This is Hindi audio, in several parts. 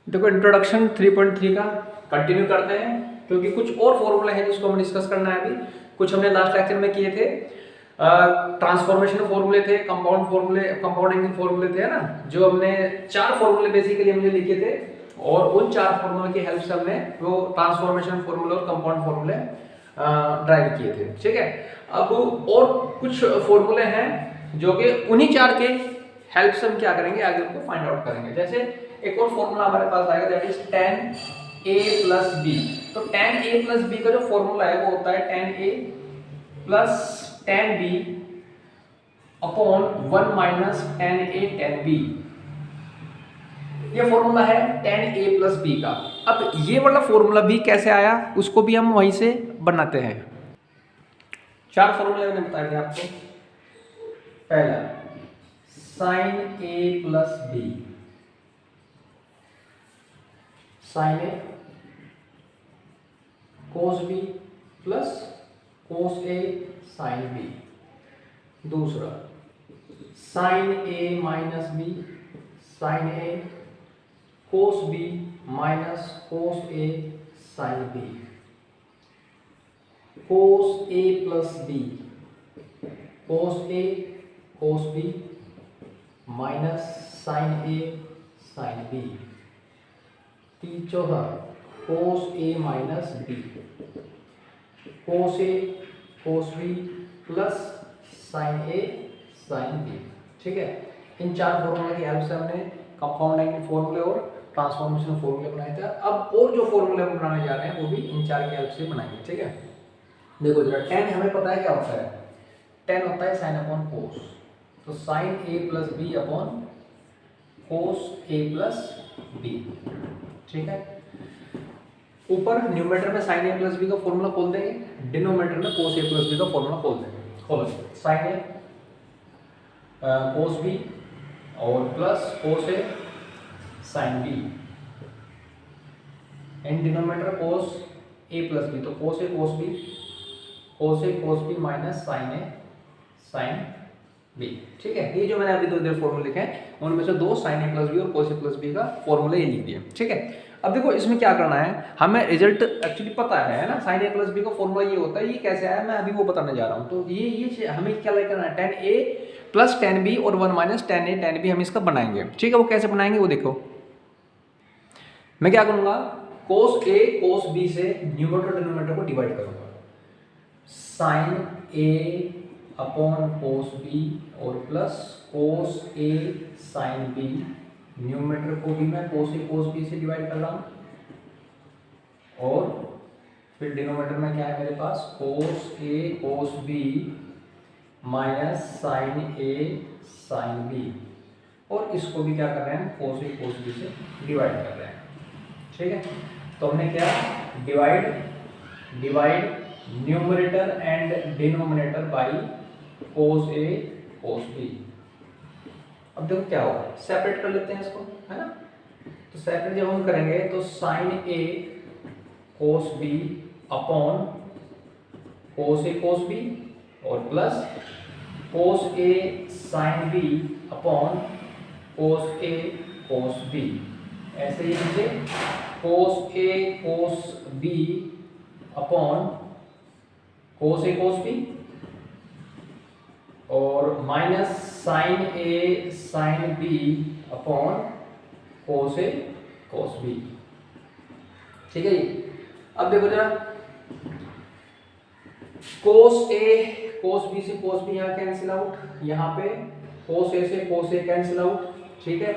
देखो इंट्रोडक्शन 3.3 का कंटिन्यू करते हैं, क्योंकि कुछ और फॉर्मूले हैं जिसको हमें डिस्कस करना है। अभी कुछ हमने लास्ट लेक्चर में किए थे, ट्रांसफॉर्मेशन फॉर्मूले थे, कंपाउंड फॉर्मूले, कंपाउंडिंग फॉर्मूले थे ना, जो हमने 4 फॉर्मूले बेसिकली हमने लिखे थे, और उन 4 फॉर्मूले की हेल्प से हमने वो ट्रांसफॉर्मेशन फॉर्मूले और कंपाउंड फॉर्मूले ड्राइव किए थे। ठीक है, अब और कुछ फॉर्मूले हैं जो कि उन्हीं 4 के हेल्प से हम क्या करेंगे, आगे उनको फाइंड आउट करेंगे। जैसे एक और फॉर्मूला हमारे पास आएगा, that is tan a plus B. तो tan a प्लस बी का जो फॉर्मूला है वो होता है tan a plus tan b upon 1 minus tan a tan b। ये फॉर्मूला है tan a प्लस बी का। अब ये वाला फॉर्मूला भी कैसे आया, उसको भी हम वहीं से बनाते हैं। 4 फॉर्मूले मैंने बताए थे आपको। पहला sin a plus B, sin a cos b plus cos a sin b। दूसरा sin a minus b, sin a cos b minus cos a sin b। cos a plus b, cos a cos b minus sin a sin b। चौथा cos a minus b, cos a cos b plus sin a sin b। ठीक है, इन 4 फॉर्मूले की हेल्प से हमने कंपाउंडिंग फॉर्मूले और ट्रांसफॉर्मेशन फॉर्मूले बनाए थे। अब और जो फॉर्मूले हम बनाने जा रहे हैं वो भी इन 4 की हेल्प से बनाएंगे। ठीक है, देखो जरा tan हमें पता है क्या होता है, tan होता है sin अपॉन cos। तो sin a plus b upon cos a plus b। ठीक है, ऊपर न्यूमरेटर में sin a प्लस b का फॉर्मूला खोल देंगे, डिनोमिनेटर में cos a प्लस b का फॉर्मूला खोल देंगे। खोलो, sin a cos b और plus cos a sin b, and denominator cos a plus b, तो cos a cos b, cos a cos b minus sin a sin b। ठीक है, ये जो मैंने अभी दो देर फॉर्मूले लिखे हैं उनमें से 2 sin a प्लस b और cos a प्लस b का फॉर्मूला ये लिख दिए। ठीक है, अब देखो इसमें क्या करना है, हमें रिजल्ट एक्चुअली पता है ना, sin a प्लस b का फॉर्मूला ये होता है। ये कैसे आया मैं अभी वो बताने जा रहा हूँ। तो ये हमें क्या करना है, tan a plus tan b और 1 minus tan a tan b हम इसका बनाएंगे। ठीक है, वो कैसे बनाएंगे वो देखो। मैं क्या करूँगा, cos a cos b से न्यूमरेटर डिनोमिनेटर को डिवाइड करूँगा, sin a upon cos b और plus cos a sin b। Numerator को भी मैं cos a cos b से डिवाइड कर रहा हूँ, और फिर डिनोमिनेटर में क्या है मेरे पास, cos a cos b minus sin a sin b, और इसको भी क्या कर रहे हैं, cos a cos b से डिवाइड कर रहे हैं। ठीक है, तो हमने क्या, divide numerator and denominator by cos a cos b। अब देखो क्या होगा, सेपरेट कर लेते हैं इसको, है ना। तो सेपरेट जब हम करेंगे तो sin a cos b upon cos a cos b और plus cos a sin b upon cos a cos b। ऐसे ही नीचे cos a cos b upon cos a cos b और minus sin a sin b upon cos a cos b। ठीक है जी, अब देखो जरा, cos a cos b से cos b यहाँ कैंसिल आउट, यहाँ पे cos a से cos a कैंसिल आउट। ठीक है,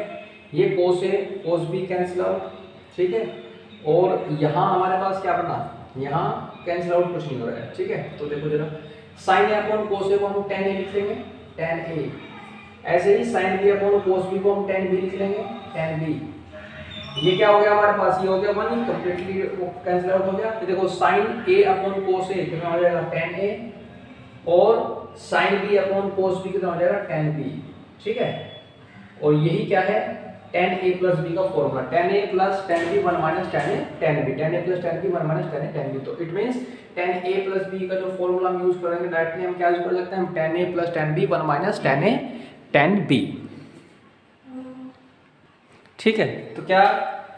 ये cos a cos b cancel out. ठीक है, और यहाँ हमारे पास क्या बना, यहाँ कैंसिल आउट कुछ नहीं हो रहा है। ठीक है, तो देखो जरा, sin a upon cos a को हम tan a लिख लेंगे, tan a। ऐसे ही sin b upon cos b को हम tan b लिख लेंगे, tan b। ये क्या हो गया हमारे पास, ये हो गया 1, कंप्लीटली कैंसिल आउट हो गया। तो देखो sin a upon cos a कितना हो जाएगा, tan a, और sin b upon cos b कितना हो जाएगा, tan b। ठीक है, और यही क्या है, tan a प्लस b का formula, tan a plus tan b 1 minus tan a tan b, tan a plus tan b 1 minus tan a tan b। तो it means tan a plus b का जो फॉर्मूला हम यूज करेंगे डायरेक्टली हम क्या यूज कर सकते हैं, हम tan a plus tan b 1 minus tan a tan b। ठीक है, तो क्या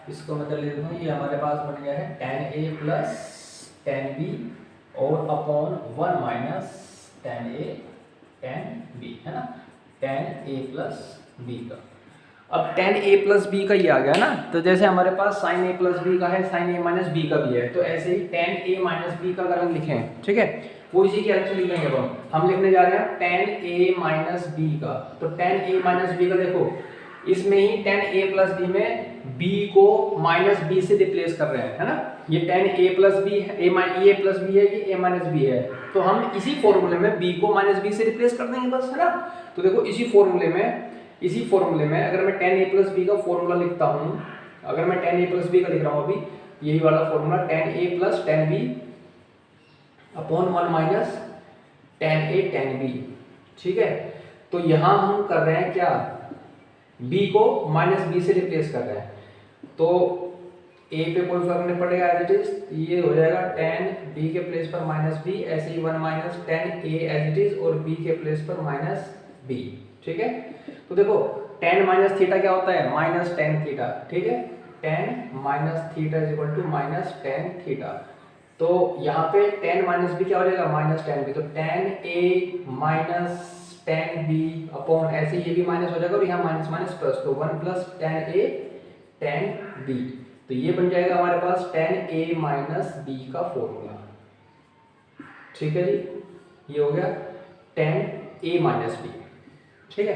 इसको मतलब लिख देता हूँ, ये हमारे पास बन गया है tan a plus tan b और upon 1 minus tan a tan b, है ना, tan a प्लस b का। अब tan a प्लस b का ये आ गया ना, तो जैसे हमारे पास sin a प्लस b का है, sin a माइनस b का भी है, तो ऐसे ही tan a माइनस b का अगर हम लिखें, ठीक है, वो इसी के अलग से लिखेंगे। अब हम लिखने जा रहे हैं tan a माइनस b का, तो tan a माइनस b का देखो इसमें ही tan a प्लस b में b को माइनस b से रिप्लेस कर रहे हैं, है ना, ये tan a प्लस b है, a प्लस b है, ये a माइनस b है, तो हम इसी फॉर्मूले में b को माइनस b से रिप्लेस कर देंगे बस, है ना। तो देखो इसी फॉर्मूले में अगर मैं tan a प्लस b का फॉर्मूला लिखता हूँ, अगर मैं tan a प्लस b का लिख रहा हूँ अभी, यही वाला formula tan a plus tan b upon 1 minus tan a tan b, ठीक है। तो यहाँ हम कर रहे हैं क्या, b को माइनस b से रिप्लेस कर रहे हैं, तो a पे कोई फर्क नहीं पड़ेगा, एज इट इज ये हो जाएगा tan b के प्लेस पर माइनस b, ऐसे ही 1 minus tan a as it is और b के प्लेस पर माइनस b, ठीक है। तो देखो tan माइनस थीटा क्या होता है, माइनस tan थीटा, ठीक है, tan minus theta is equal to minus tan theta. तो यहाँ पे tan माइनस b क्या हो जाएगा, माइनस tan b, तो tan a minus tan b upon ऐसे ये भी माइनस हो जाएगा और यहाँ माइनस माइनस प्लस, तो 1 plus tan a tan b, तो ये बन जाएगा हमारे पास tan a माइनस b का फॉर्मूला, ठीक है जी, ये हो गया tan a माइनस b, ठीक है।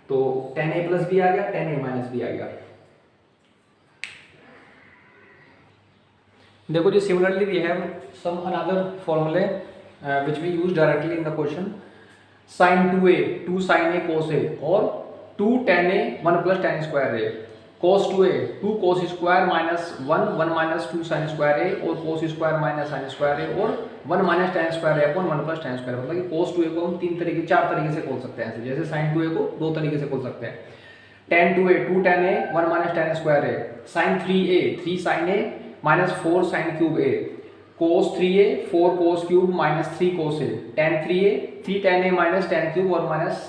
तो tan a प्लस b आ गया, tan a माइनस b आ गया। देखो जी, similarly we have some another formulae which we use directly in the question, sin 2a 2 sin a cos a और 2 tan a 1 plus tan square a, cos 2a 2 cos square minus 1 minus 2 sin square a और cos square minus sin square a और 1 minus tan square a upon 1 plus tan square a। मतलब कि cos 2a को हम 4 तरीके से खोल सकते हैं, जैसे sin 2a को 2 तरीके से खोल सकते हैं, tan 2a 2 tan a 1 minus tan square a, sin 3a 3 sin a minus 4 sin cube a, cos 3a 4 cos cube minus 3 cos a, tan 3a 3 tan a minus tan cube और minus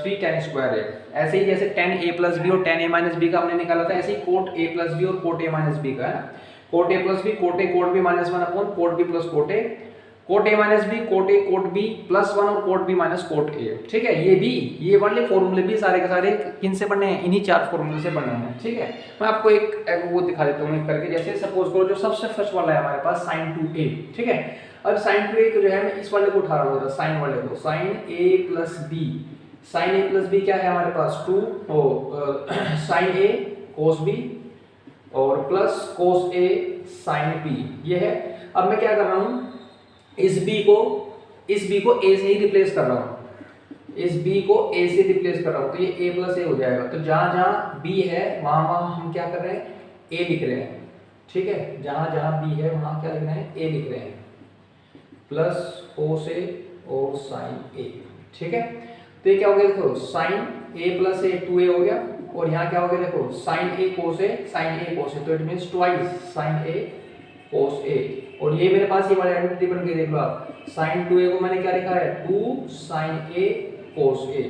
3 tan square a। ऐसे ही जैसे tan a प्लस b और tan a माइनस b का हमने निकाला था, ऐसे ही cot a प्लस b और cot a माइनस b का है ना, cot a plus b cot a cot b minus 1 upon cot b plus cot a, cot a minus b cot a cot b plus 1 और cot b minus cot a, ठीक है। ये वाले फॉर्मूले भी सारे के सारे किन से बने हैं, इन्हीं 4 फॉर्मूले से बने हैं, ठीक है। मैं आपको एक वो दिखा देता हूँ करके, जैसे सपोज करो जो सबसे फर्स्ट वाला है हमारे पास sin 2a, ठीक है। अब sin 2a को जो है मैं इस वाले को उठा रहा हूँ, sin वाले को, sin a plus b, sin a plus b क्या है हमारे पास 2 sin a cos b और plus cos a sin b, ये है। अब मैं क्या कर रहा हूँ, इस b को a से ही रिप्लेस कर रहा हूँ, इस b को a से रिप्लेस कर रहा हूँ, तो ये a प्लस a हो जाएगा। तो जहाँ जहाँ b है वहाँ हम क्या कर रहे हैं, a लिख रहे हैं, ठीक है, जहाँ जहाँ b है वहाँ क्या लिख रहे हैं, a लिख रहे हैं, प्लस cos a और sin a, ठीक है। तो ये क्या हो गया, देखो sin a plus a 2a हो गया, और यहाँ क्या हो गया, देखो sin a cos a, तो it means twice sin a cos a। और ये मेरे पास ये वाली आइडेंटिटी बन गई, देख लो आप, sin 2a को मैंने क्या लिखा है, 2 sin a cos a।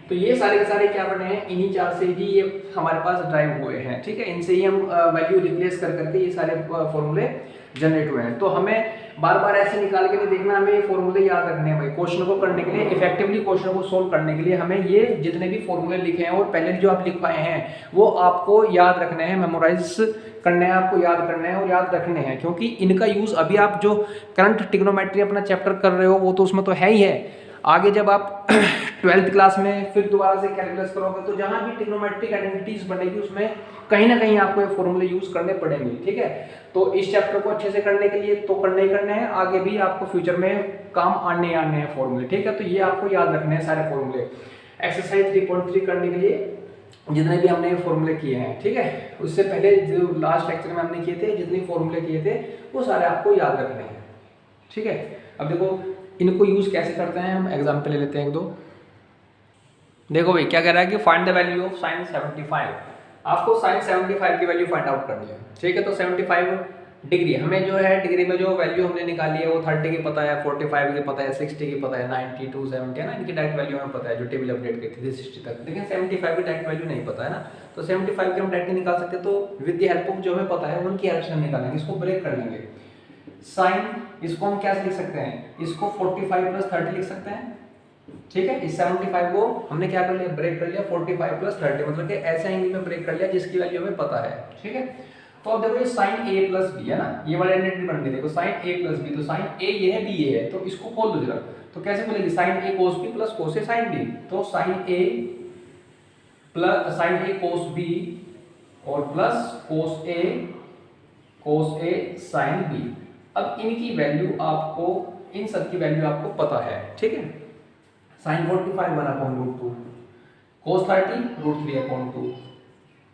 तो ये सारे के सारे क्या बने हैं, इन्हीं 4 से ही ये हमारे पास ड्राइव हुए हैं, ठीक है। इनसे ही हम वैल्यू रिप्लेस कर करके ये सारे फॉर्मूले जनरेट हुए हैं। तो हमें बार बार ऐसे निकाल के नहीं देखना, हमें ये फॉर्मूले याद रखने हैं भाई। क्वेश्चन को करने के लिए, इफेक्टिवली क्वेश्चन को सोल्व करने के लिए हमें ये जितने भी फॉर्मूले लिखे हैं और पहले जो आप लिख पाए हैं वो आपको याद रखने हैं, मेमोराइज करने हैं, आपको याद करने हैं और याद रखने हैं, क्योंकि इनका यूज़ अभी आप जो करंट ट्रिग्नोमेट्री अपना चैप्टर कर रहे हो वो तो उसमें तो है ही है। आगे जब आप 12th क्लास में फिर दोबारा से कैलकुलस करोगे तो जहाँ भी ट्रिग्नोमेट्रिक आइडेंटिटीज बनेगी उसमें कहीं ना कहीं आपको ये फॉर्मूले यूज करने पड़ेंगे, ठीक है। तो इस चैप्टर को अच्छे से करने के लिए तो करने ही करने हैं, आगे भी आपको फ्यूचर में काम आने हैं फॉर्मूले, ठीक है। तो ये आपको याद रखने हैं सारे फॉर्मूले। एक्सरसाइज 3.3 करने के लिए जितने भी हमने फॉर्मूले किए हैं, ठीक है, उससे पहले जो लास्ट लेक्चर में हमने किए थे जितने फॉर्मूले किए थे वो सारे आपको याद रखने हैं, ठीक है। अब देखो इनको यूज कैसे करते हैं, हम एग्जाम्पल ले लेते हैं एक दो। देखो भाई क्या कह रहा है कि find the value of sin 75। आपको sin 75 की वैल्यू फाइंड आउट करनी है, ठीक है। तो 75 डिग्री, हमें जो है डिग्री में जो वैल्यू हमने निकाली है वो 30 की पता है, 45 की पता है, 60 की पता है, 90 टू 70 है ना, इनकी डायरेक्ट वैल्यू हमें पता है जो टेबल अपडेट की थी 60 तक, लेकिन 75 की डायरेक्ट वैल्यू नहीं पता है ना, तो 75 की हम डायरेक्ट निकाल सकते हैं। तो विद द हेल्प ऑफ जो हमें पता है उनकी हेल्प से हम निकालेंगे, इसको ब्रेक कर लेंगे। साइन इसको हम क्या लिख सकते हैं, इसको 45 प्लस 30 लिख सकते हैं, ठीक है। इस 75 को हमने क्या कर लिया, ब्रेक कर लिया 45 प्लस 30, मतलब कि ऐसे एंगल में ब्रेक कर लिया जिसकी वैल्यू हमें पता है, ठीक है। तो अब देखो ये साइन ए प्लस बी है ना, ये वाला आइडेंटिटी बन गई, देखो साइन ए प्लस बी, तो साइन ए ये है, बी ये है, तो इसको खोल दो जरा, तो कैसे बोलेगी, साइन ए कोस बी प्लस कोस ए साइन बी, तो साइन ए कोस बी और प्लस कोस ए साइन बी। अब इनकी वैल्यू आपको, इन सब की वैल्यू आपको पता है, ठीक है। साइन 45 1/√2, कोस 30 √3/2,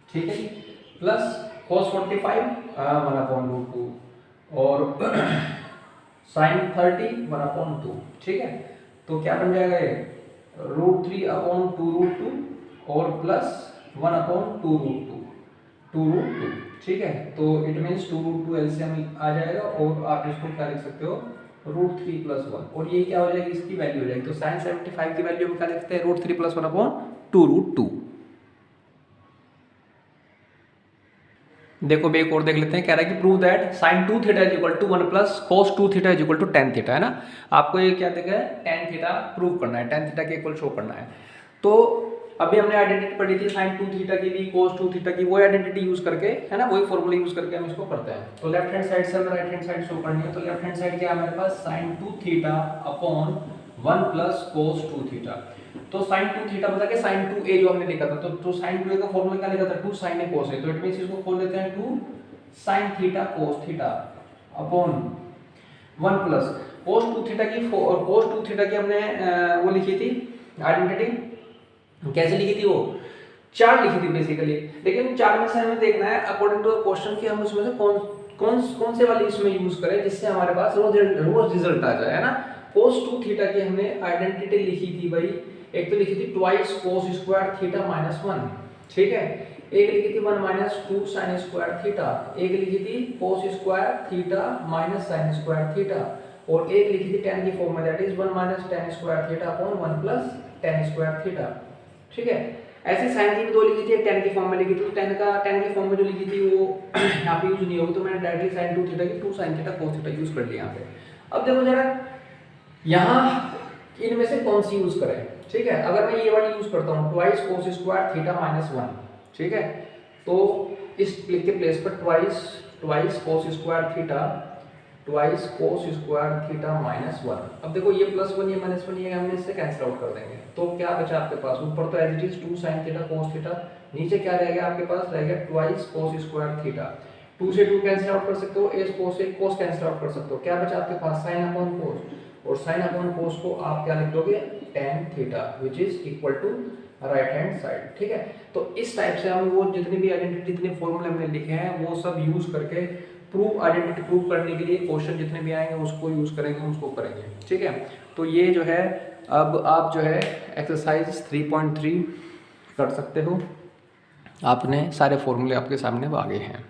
ठीक है जी, प्लस कोस 45 1/√2 और साइन 30 1/2, ठीक है। तो क्या बन जाएगा ये √3/2√2 और प्लस 1/2√2, ठीक है। तो इट मीन्स 2√2 एलसीएम आ जाएगा और आप इसको क्या लिख सकते हो √3 + 1, और ये क्या हो जाएगी, इसकी वैल्यू हो जाएगी। तो साइन 75 की वैल्यू हम क्या लिखते हैं, √3 + 1/2√2। देखो बे एक और देख लेते हैं, कह रहा है कि prove that sin 2 theta is equal to 1 plus cos 2 theta is equal to tan theta, है ना। आपको ये क्या देखा है, tan थीटा प्रूव करना है, tan थीटा के इक्वल शो करना है। तो अभी हमने आइडेंटिटी पढ़ी थी sin 2 थीटा की भी, cos 2 थीटा की, वो आइडेंटिटी यूज करके, है ना, वही फॉर्मूला यूज करके हम इसको करते हैं। तो लेफ्ट हैंड साइड से हमें राइट हैंड साइड शो करनी है, तो लेफ्ट हैंड साइड क्या है हमारे पास, sin 2 theta upon 1 plus cos 2 theta. तो sin 2 थीटा मतलब कि sin 2a जो हमने लिखा था, तो sin 2a का फॉर्मूला क्या लिखा था, 2 sin a cos a, तो इट मींस इसको खोल लेते हैं 2 sin theta cos theta upon 1 plus cos 2 theta की, और cos 2 थीटा की हमने वो लिखी थी आइडेंटिटी, कैसे लिखी थी, वो 4 लिखी थी बेसिकली, लेकिन 4 में से हमें देखना है अकॉर्डिंग टू क्वेश्चन कि हम उसमें से कौन से वाली इसमें यूज करें जिससे हमारे पास रोज रिजल्ट आ जाए, है ना। cos 2 थीटा की हमने आइडेंटिटी लिखी थी भाई, एक तो लिखी थी twice cos square theta minus 1, ठीक है, एक लिखी थी 1 माइनस 2 sin स्क्वायर थीटा, एक लिखी थी cos square theta minus sin square theta, और एक लिखी थी tan की फॉर्म में, that is 1 minus tan square theta upon 1 plus tan square theta, ठीक है। ऐसे sin की भी 2 लिखी थी, tan की फॉर्म में लिखी थी, tan की फॉर्म में जो लिखी थी वो यहाँ पे यूज नहीं होगी, तो मैंने डायरेक्टली sin 2 थीटा की 2 sin theta cos theta use कर लिया यहाँ पे। अब देखो जरा यहाँ इनमें से कौन सी यूज करें, ठीक है। अगर मैं ये वाली यूज करता हूँ twice cos square theta minus 1, ठीक है, तो इस लिख के प्लेस पर twice cos square theta minus 1। अब देखो ये +1 ये -1 ये हम इससे कैंसिल आउट कर देंगे, तो क्या बचा आपके पास, ऊपर तो as it is 2 sin theta cos theta, नीचे क्या रह गया आपके पास, रह गया ट्वाइस cos स्क्वायर थीटा, 2 से 2 कैंसिल आउट कर सकते हो, a cos से cos कैंसिल आउट कर सकते हो, क्या बचा आपके पास sin अपॉन cos, और sin अपॉन cos को आप क्या लिख दोगे tan theta which is equal to right hand side, ठीक है। तो इस टाइप से हम वो जितनी भी आइडेंटिटी जितने फॉर्मूले हमने लिखे हैं वो सब यूज करके आइडेंटिटी प्रूव करने के लिए क्वेश्चन जितने भी आएंगे उसको यूज करेंगे, उसको करेंगे, ठीक है। तो ये जो है अब आप जो है एक्सरसाइज 3.3 कर सकते हो, आपने सारे फॉर्मूले आपके सामने आ गए हैं।